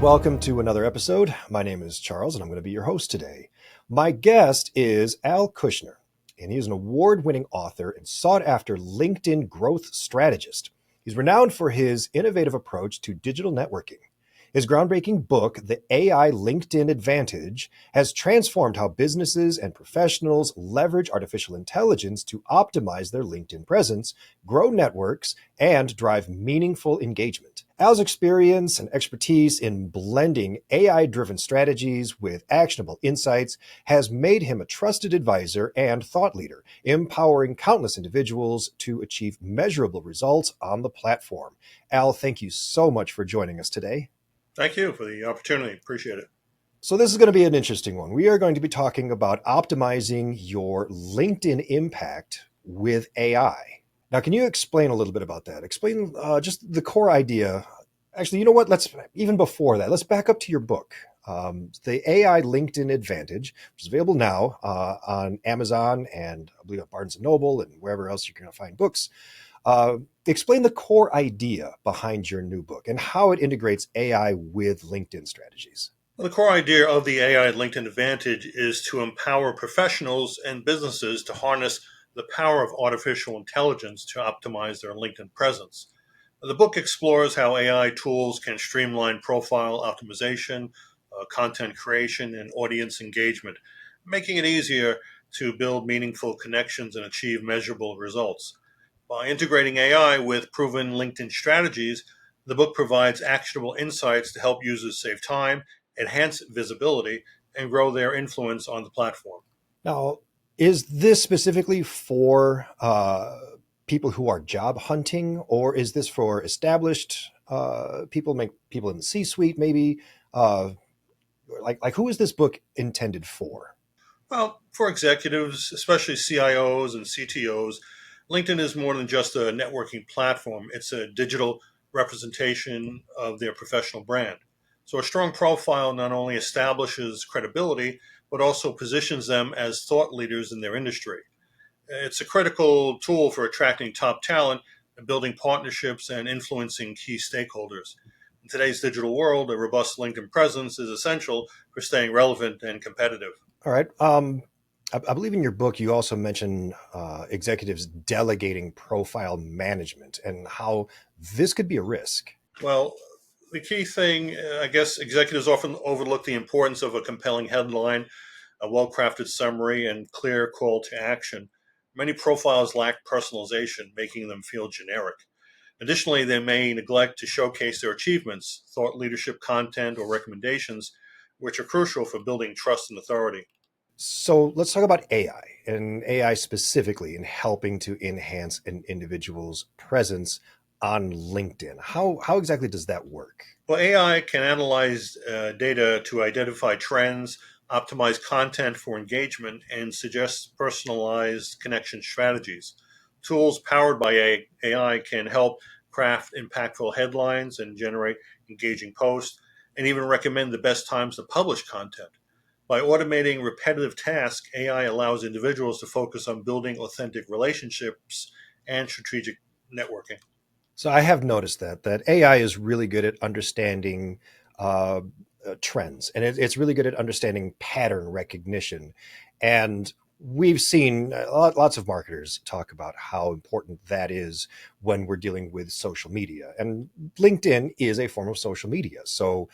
Welcome to another episode. My name is Charles, and I'm going to be your host today. My guest is Al Kushner, and he is an award-winning author and sought-after LinkedIn growth strategist. He's renowned for his innovative approach to digital networking. His groundbreaking book, The AI LinkedIn Advantage, has transformed how businesses and professionals leverage artificial intelligence to optimize their LinkedIn presence, grow networks, and drive meaningful engagement. Al's experience and expertise in blending AI-driven strategies with actionable insights has made him a trusted advisor and thought leader, empowering countless individuals to achieve measurable results on the platform. Al, thank you so much for joining us today. Thank you for the opportunity. Appreciate it. So this is going to be an interesting one. We are going to be talking about optimizing your LinkedIn impact with AI. Now, can you explain a little bit about that? Explain just the core idea. Actually, you know what? Even before that, let's back up to your book, The AI LinkedIn Advantage, which is available now on Amazon and I believe at Barnes & Noble and wherever else you're going to find books. Explain the core idea behind your new book and how it integrates AI with LinkedIn strategies. Well, the core idea of the AI LinkedIn Advantage is to empower professionals and businesses to harness the power of artificial intelligence to optimize their LinkedIn presence. The book explores how AI tools can streamline profile optimization, content creation, and audience engagement, making it easier to build meaningful connections and achieve measurable results. By integrating AI with proven LinkedIn strategies, the book provides actionable insights to help users save time, enhance visibility, and grow their influence on the platform. Now, is this specifically for people who are job hunting, or is this for established people in the C-suite, maybe? Like who is this book intended for? Well, for executives, especially CIOs and CTOs, LinkedIn is more than just a networking platform. It's a digital representation of their professional brand. So a strong profile not only establishes credibility, but also positions them as thought leaders in their industry. It's a critical tool for attracting top talent, building partnerships, and influencing key stakeholders. In today's digital world, a robust LinkedIn presence is essential for staying relevant and competitive. All right. I believe in your book, you also mention executives delegating profile management and how this could be a risk. Well, the key thing, I guess executives often overlook the importance of a compelling headline, a well-crafted summary, and clear call to action. Many profiles lack personalization, making them feel generic. Additionally, they may neglect to showcase their achievements, thought leadership content, or recommendations, which are crucial for building trust and authority. So let's talk about AI and AI specifically in helping to enhance an individual's presence on LinkedIn. How exactly does that work? Well, AI can analyze data to identify trends, optimize content for engagement, and suggest personalized connection strategies. Tools powered by AI can help craft impactful headlines and generate engaging posts, and even recommend the best times to publish content. By automating repetitive tasks, AI allows individuals to focus on building authentic relationships and strategic networking. So I have noticed that AI is really good at understanding uh, trends, and it's really good at understanding pattern recognition. And we've seen lots of marketers talk about how important that is when we're dealing with social media. And LinkedIn is a form of social media. So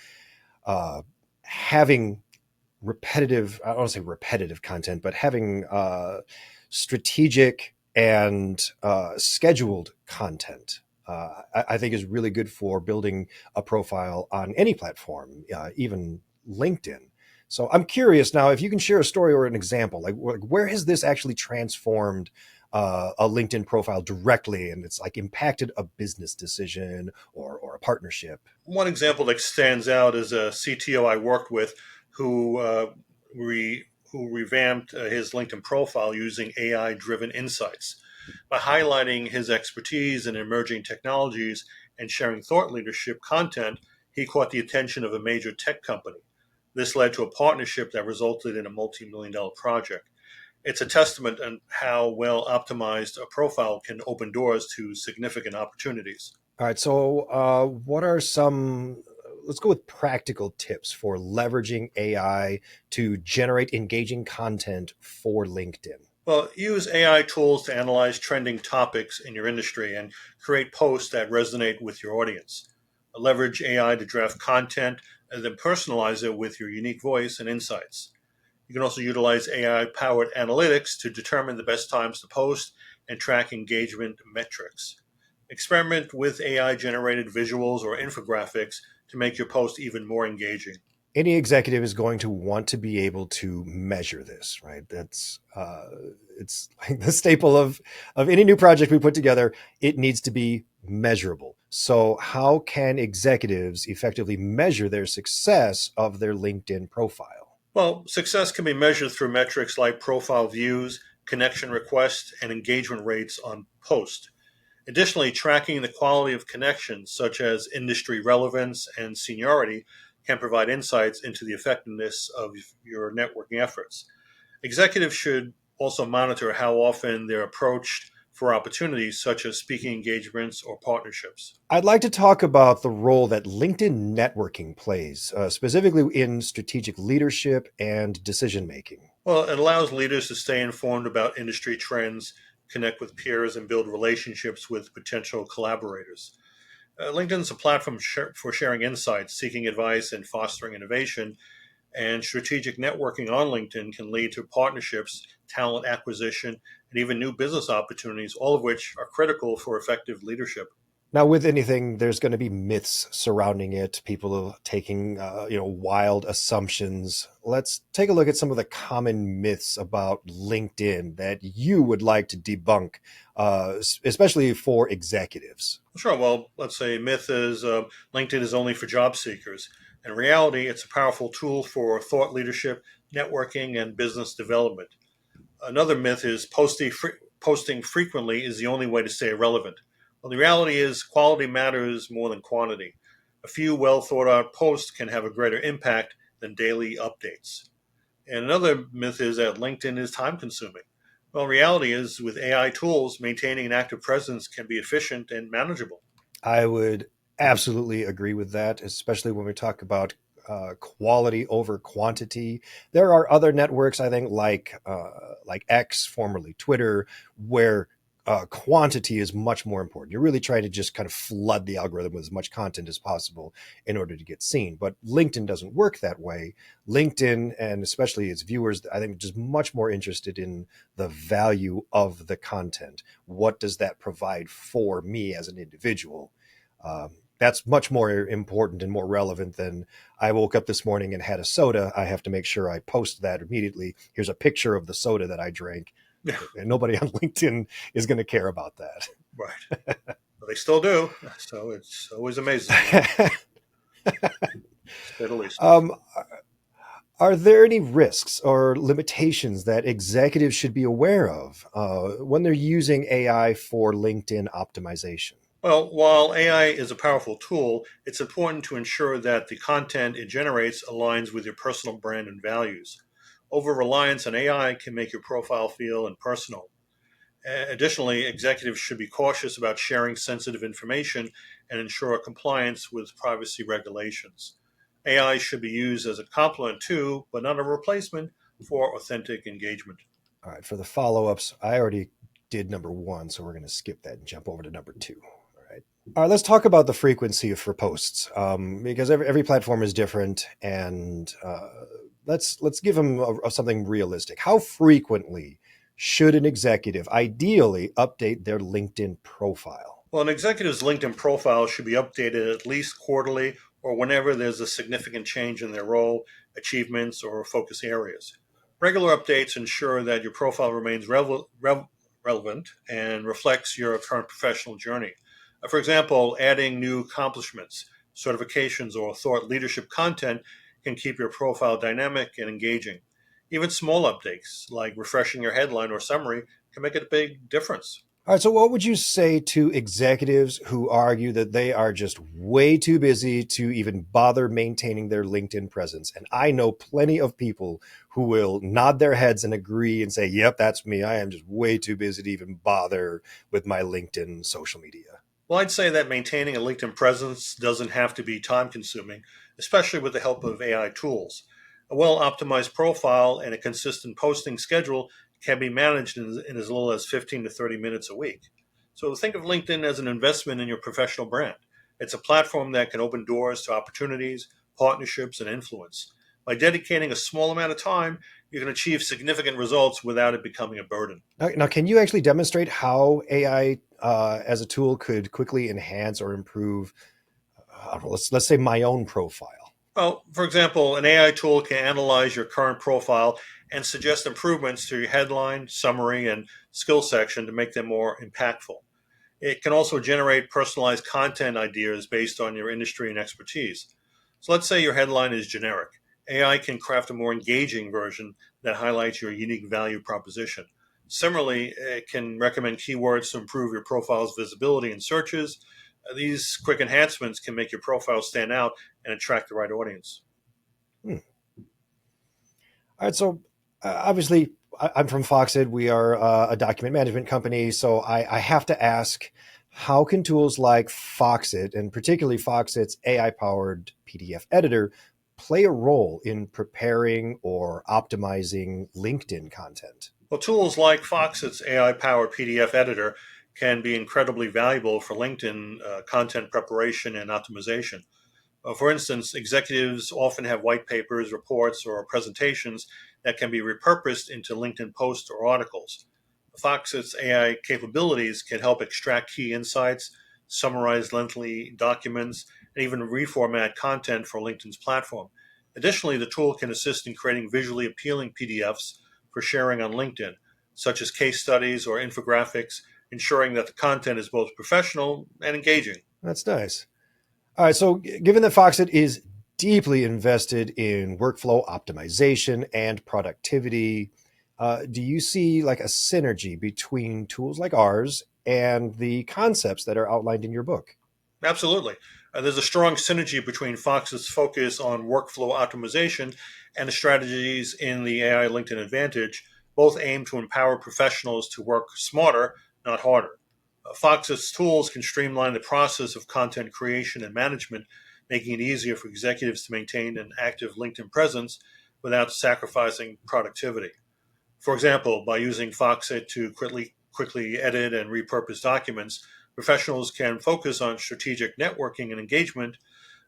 uh, having I don't want to say repetitive content, but having strategic and scheduled content, I think is really good for building a profile on any platform, even LinkedIn. So I'm curious now if you can share a story or an example, like where has this actually transformed a LinkedIn profile directly, and it's like impacted a business decision or a partnership? One example that stands out is a CTO I worked with who who revamped his LinkedIn profile using AI-driven insights. By highlighting his expertise in emerging technologies and sharing thought leadership content, he caught the attention of a major tech company. This led to a partnership that resulted in a multi-million dollar project. It's a testament on how well optimized a profile can open doors to significant opportunities. All right. So, what are some let's go with practical tips for leveraging AI to generate engaging content for LinkedIn. Well, use AI tools to analyze trending topics in your industry and create posts that resonate with your audience. Leverage AI to draft content and then personalize it with your unique voice and insights. You can also utilize AI powered analytics to determine the best times to post and track engagement metrics. Experiment with AI generated visuals or infographics to make your post even more engaging. Any executive is going to want to be able to measure this, right? That's it's like the staple of any new project we put together. It needs to be measurable. So how can executives effectively measure their success of their LinkedIn profile? Well, success can be measured through metrics like profile views, connection requests, and engagement rates on posts. Additionally, tracking the quality of connections, such as industry relevance and seniority, can provide insights into the effectiveness of your networking efforts. Executives should also monitor how often they're approached for opportunities such as speaking engagements or partnerships. I'd like to talk about the role that LinkedIn networking plays, specifically in strategic leadership and decision making. Well, it allows leaders to stay informed about industry trends, connect with peers, and build relationships with potential collaborators. LinkedIn's a platform for sharing insights, seeking advice, and fostering innovation. And strategic networking on LinkedIn can lead to partnerships, talent acquisition, and even new business opportunities, all of which are critical for effective leadership. Now, with anything, there's going to be myths surrounding it, people taking wild assumptions. Let's take a look at some of the common myths about LinkedIn that you would like to debunk, especially for executives. Sure. Well, let's say myth is LinkedIn is only for job seekers. In reality, it's a powerful tool for thought leadership, networking, and business development. Another myth is posting frequently is the only way to stay relevant. Well, the reality is quality matters more than quantity. A few well thought out posts can have a greater impact than daily updates. And another myth is that LinkedIn is time consuming. Well, reality is with AI tools, maintaining an active presence can be efficient and manageable. I would absolutely agree with that, especially when we talk about quality over quantity. There are other networks, I think, like X, formerly Twitter, where quantity is much more important. You're really trying to just kind of flood the algorithm with as much content as possible in order to get seen. But LinkedIn doesn't work that way. LinkedIn, and especially its viewers, I think, just much more interested in the value of the content. What does that provide for me as an individual? That's much more important and more relevant than I woke up this morning and had a soda. I have to make sure I post that immediately. Here's a picture of the soda that I drank. Yeah, And nobody on LinkedIn is going to care about right. But they still do. So it's always amazing, that. to say the least. um, are there any risks or limitations that executives should be aware of when they're using AI for LinkedIn optimization? Well, while AI is a powerful tool, it's important to ensure that the content it generates aligns with your personal brand and values. Over reliance on AI can make your profile feel impersonal. Additionally, executives should be cautious about sharing sensitive information and ensure compliance with privacy regulations. AI should be used as a complement to, but not a replacement for authentic engagement. All right, for the follow ups, I already did number one, so we're going to skip that and jump over to number two. All right. All right, let's talk about the frequency for posts because every platform is different, and let's give them something realistic. How frequently should an executive ideally update their LinkedIn profile? Well, an executive's LinkedIn profile should be updated at least quarterly or whenever there's a significant change in their role, achievements, or focus areas. Regular updates ensure that your profile remains relevant and reflects your current professional journey. For example, adding new accomplishments, certifications, or thought leadership content can keep your profile dynamic and engaging. Even small updates, like refreshing your headline or summary, can make a big difference. All right, so what would you say to executives who argue that they are just way too busy to even bother maintaining their LinkedIn presence? And I know plenty of people who will nod their heads and agree and say, yep, that's me. I am just way too busy to even bother with my LinkedIn social media. Well, I'd say that maintaining a LinkedIn presence doesn't have to be time consuming, especially with the help of AI tools. A well optimized profile and a consistent posting schedule can be managed in as little as 15 to 30 minutes a week. So think of LinkedIn as an investment in your professional brand. It's a platform that can open doors to opportunities, partnerships, and influence. By dedicating a small amount of time, you can achieve significant results without it becoming a burden. Now, can you actually demonstrate how AI as a tool could quickly enhance or improve, let's say, my own profile? Well, for example, an AI tool can analyze your current profile and suggest improvements to your headline, summary, and skill section to make them more impactful. It can also generate personalized content ideas based on your industry and expertise. So let's say your headline is generic. AI can craft a more engaging version that highlights your unique value proposition. Similarly, it can recommend keywords to improve your profile's visibility in searches. These quick enhancements can make your profile stand out and attract the right audience. Hmm. All right, so obviously, I'm from Foxit. We are a document management company, so I have to ask, how can tools like Foxit, and particularly Foxit's AI-powered PDF editor, play a role in preparing or optimizing LinkedIn content? Well, tools like Fox's AI powered PDF editor can be incredibly valuable for LinkedIn content preparation and optimization. For instance, executives often have white papers, reports, or presentations that can be repurposed into LinkedIn posts or articles. Fox's AI capabilities can help extract key insights, summarize lengthy documents, and even reformat content for LinkedIn's platform. Additionally, the tool can assist in creating visually appealing PDFs for sharing on LinkedIn, such as case studies or infographics, ensuring that the content is both professional and engaging. That's nice. All right, so given that Foxit is deeply invested in workflow optimization and productivity, do you see like a synergy between tools like ours and the concepts that are outlined in your book? Absolutely. There's a strong synergy between Fox's focus on workflow optimization and the strategies in the AI LinkedIn Advantage. Both aim to empower professionals to work smarter, not harder. Fox's tools can streamline the process of content creation and management, making it easier for executives to maintain an active LinkedIn presence without sacrificing productivity. For example, by using Foxit to quickly edit and repurpose documents, professionals can focus on strategic networking and engagement.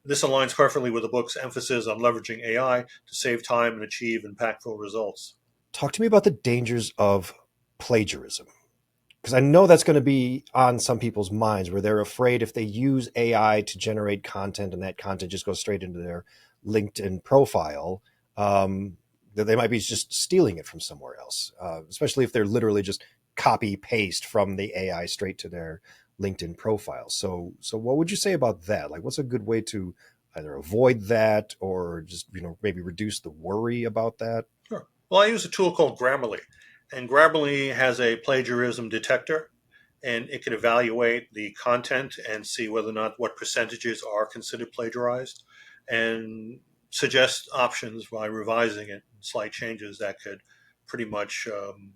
This aligns perfectly with the book's emphasis on leveraging AI to save time and achieve impactful results. Talk to me about the dangers of plagiarism. Because I know that's going to be on some people's minds where they're afraid if they use AI to generate content and that content just goes straight into their LinkedIn profile, that they might be just stealing it from somewhere else, especially if they're literally just copy paste from the AI straight to their LinkedIn profile. So what would you say about that? Like, what's a good way to either avoid that or just maybe reduce the worry about that? Sure. Well, I use a tool called Grammarly, and Grammarly has a plagiarism detector, and it can evaluate the content and see whether or not what percentages are considered plagiarized, and suggest options by revising it, slight changes that could pretty much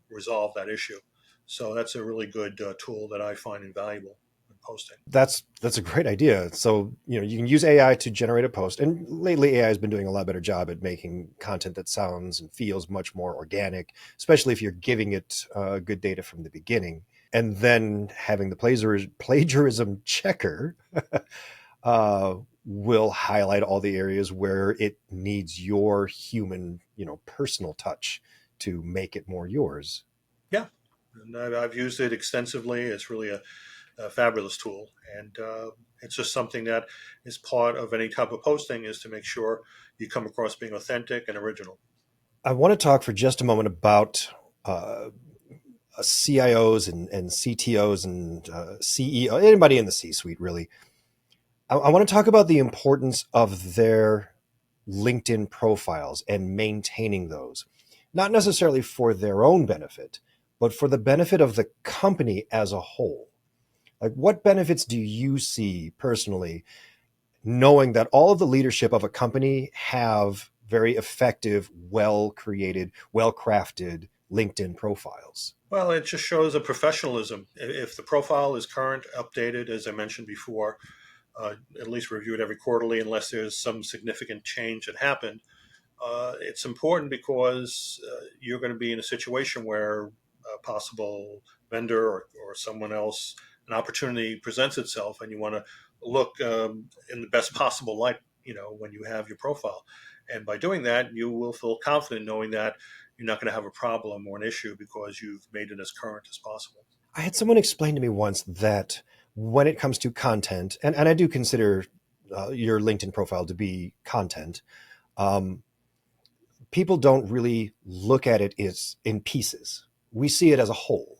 resolve that issue. So that's a really good tool that I find invaluable in posting. That's a great idea. So, you can use AI to generate a post. And lately AI has been doing a lot better job at making content that sounds and feels much more organic, especially if you're giving it good data from the beginning. And then having the plagiarism checker uh, will highlight all the areas where it needs your human, personal touch to make it more yours. Yeah, and I've used it extensively. It's really a fabulous tool, and it's just something that is part of any type of posting is to make sure you come across being authentic and original. I want to talk for just a moment about uh, CIOs and CTOs and CEO, anybody in the C-suite, really. I want to talk about the importance of their LinkedIn profiles and maintaining those, not necessarily for their own benefit, but for the benefit of the company as a whole. Like, what benefits do you see personally, knowing that all of the leadership of a company have very effective, well created, well crafted LinkedIn profiles? Well, it just shows a professionalism. If the profile is current, updated, as I mentioned before, at least review it every quarterly unless there's some significant change that happened. It's important because you're going to be in a situation where a possible vendor or someone else, an opportunity presents itself, and you want to look in the best possible light, when you have your profile. And by doing that, you will feel confident knowing that you're not going to have a problem or an issue because you've made it as current as possible. I had someone explain to me once that when it comes to content, and I do consider your LinkedIn profile to be content, um, people don't really look at it as in pieces. We see it as a whole.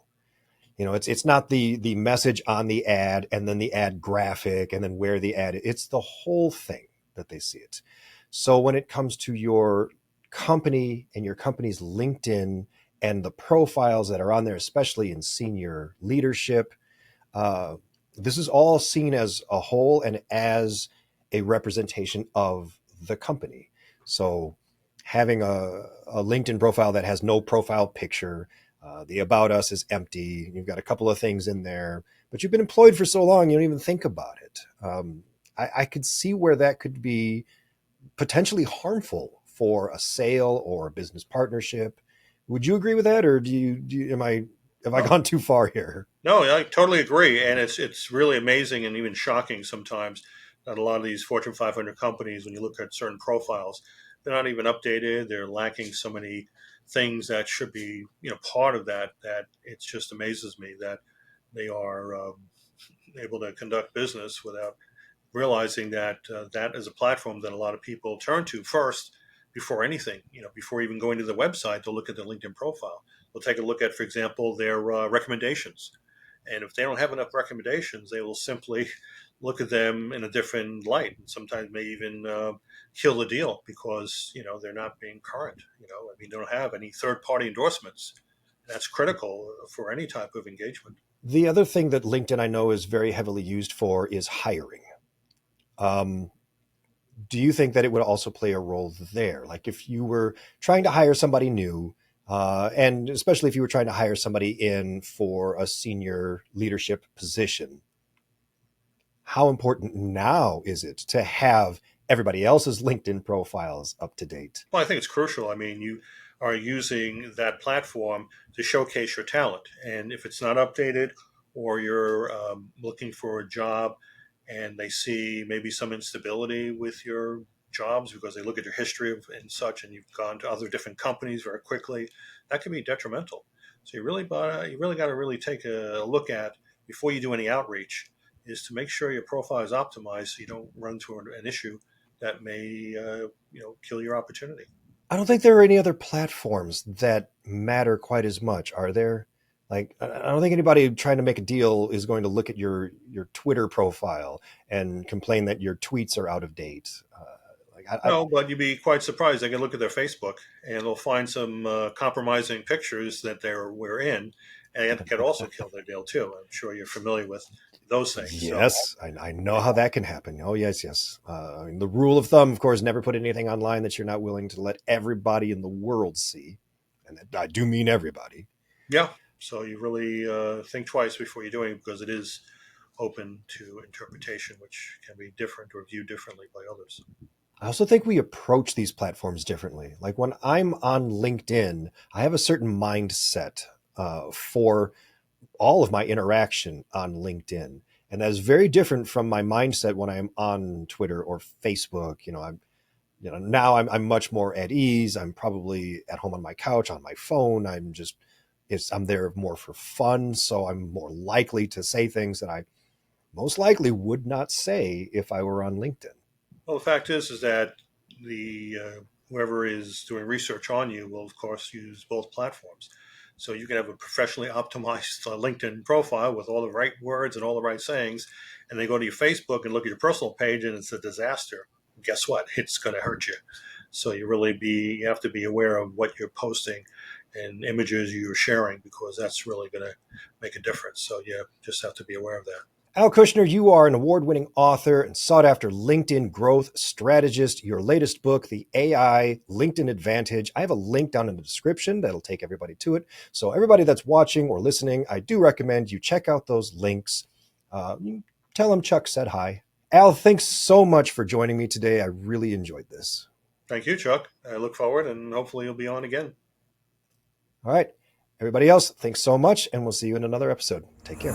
It's not the message on the ad and then the ad graphic and then where the ad. It's the whole thing that they see it. So when it comes to your company and your company's LinkedIn and the profiles that are on there, especially in senior leadership, uh, this is all seen as a whole and as a representation of the company. So having a LinkedIn profile that has no profile picture, the about us is empty. You've got a couple of things in there, but you've been employed for so long, you don't even think about it. I could see where that could be potentially harmful for a sale or a business partnership. Would you agree with that, or have I Oh, gone too far here? no, I totally agree, and it's really amazing and even shocking sometimes that a lot of these Fortune 500 companies, when you look at certain profiles, they're not even updated. They're lacking so many things that should be, part of that. That it just amazes me that they are able to conduct business without realizing that that is a platform that a lot of people turn to first before anything. Before even going to the website, they'll look at their LinkedIn profile. They'll take a look at, for example, their recommendations, and if they don't have enough recommendations, they will simply look at them in a different light, and sometimes may even kill the deal because they're not being current. I mean, they don't have any third-party endorsements. That's critical for any type of engagement. The other thing that LinkedIn I know is very heavily used for is hiring. Um, do you think that it would also play a role there? Like if you were trying to hire somebody new, and especially if you were trying to hire somebody in for a senior leadership position, how important now is it to have everybody else's LinkedIn profiles up to date? Well, I think it's crucial. I mean, you are using that platform to showcase your talent. And if it's not updated or you're looking for a job and they see maybe some instability with your jobs because they look at your history and such, and you've gone to other different companies very quickly, that can be detrimental. So you really got to really take a look at before you do any outreach is to make sure your profile is optimized so you don't run into an issue that may kill your opportunity. I don't think there are any other platforms that matter quite as much, are there? Like, I don't think anybody trying to make a deal is going to look at your Twitter profile and complain that your tweets are out of date. No, but you'd be quite surprised. They can look at their Facebook and they'll find some compromising pictures that we're in, and it could also kill their deal too. I'm sure you're familiar with those things. So, Yes, I know how that can happen. Oh, yes, yes. I mean, the rule of thumb, of course, never put anything online that you're not willing to let everybody in the world see. And I do mean everybody. yeah, so you really think twice before you're doing it because it is open to interpretation, which can be different or viewed differently by others. I also think we approach these platforms differently. Like when I'm on LinkedIn, I have a certain mindset for all of my interaction on LinkedIn. And that is very different from my mindset when I'm on Twitter or Facebook. Now I'm much more at ease. I'm probably at home on my couch, on my phone. I'm there more for fun. So I'm more likely to say things that I most likely would not say if I were on LinkedIn. Well, the fact is that the whoever is doing research on you will, of course, use both platforms. So you can have a professionally optimized LinkedIn profile with all the right words and all the right sayings, and they go to your Facebook and look at your personal page, and it's a disaster. Guess what? It's going to hurt you. So you have to be aware of what you're posting and images you're sharing because that's really going to make a difference. So you just have to be aware of that. Al Kushner, you are an award-winning author and sought-after LinkedIn growth strategist. Your latest book, The AI LinkedIn Advantage. I have a link down in the description that'll take everybody to it. So everybody that's watching or listening, I do recommend you check out those links. You tell them Chuck said hi. Al, thanks so much for joining me today. I really enjoyed this. Thank you, Chuck. I look forward, and hopefully you'll be on again. All right. Everybody else, thanks so much, and we'll see you in another episode. Take care.